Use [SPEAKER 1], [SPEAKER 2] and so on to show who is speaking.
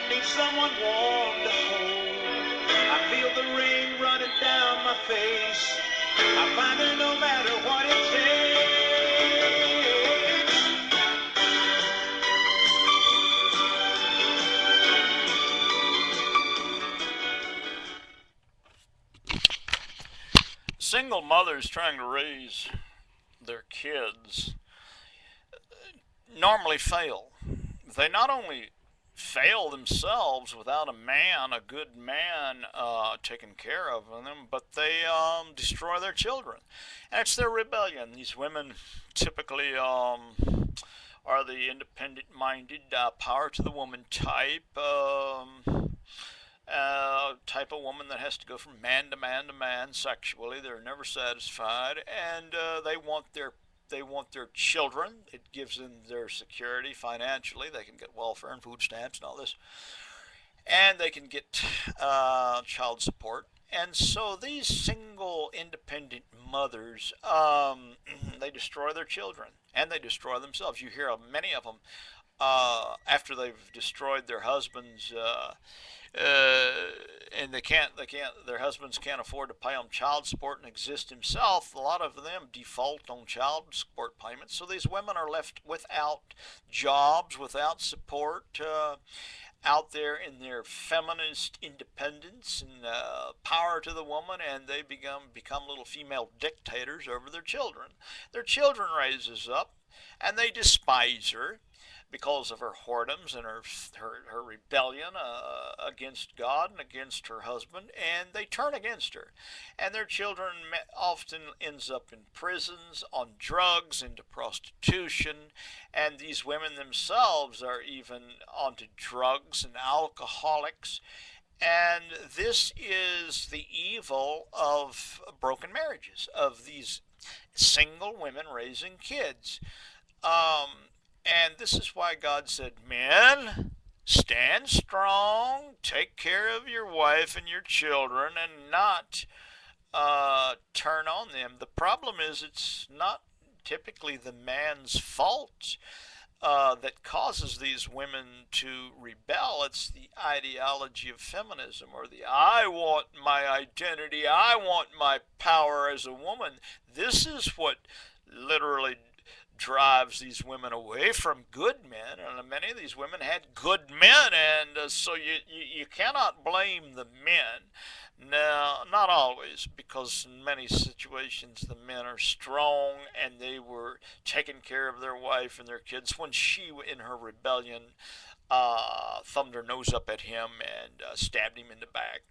[SPEAKER 1] Need someone warm to hold. I feel the rain running down my face. I find her no matter what it takes. Single mothers trying to raise their kids normally fail. They not only fail themselves without a man, a good man, taking care of them, but they destroy their children. And it's their rebellion. These women typically are the independent-minded, power to the woman type. Type of woman that has to go from man to man to man sexually. They're never satisfied, and they want their children. It gives them their security financially. They can get welfare and food stamps and all this, and they can get child support. And so these single independent mothers, they destroy their children and they destroy themselves. You hear of many of them after they've destroyed their husbands, and their husbands can't afford to pay them child support and exist himself. A lot of them default on child support payments, so these women are left without jobs, without support, out there in their feminist independence and power to the woman, and they become little female dictators over their children. Their children raises up, and they despise her because of her whoredoms and her rebellion against God and against her husband, and they turn against her. And their children often ends up in prisons, on drugs, into prostitution, and these women themselves are even onto drugs and alcoholics. And this is the evil of broken marriages, of these single women raising kids. And this is why God said, men, stand strong, take care of your wife and your children, and not turn on them. The problem is it's not typically the man's fault that causes these women to rebel. It's the ideology of feminism, or the I want my identity, I want my power as a woman. This is what literally drives these women away from good men, and many of these women had good men, and so you cannot blame the men. Now, not always, because in many situations the men are strong and they were taking care of their wife and their kids when she, in her rebellion, thumbed her nose up at him and stabbed him in the back.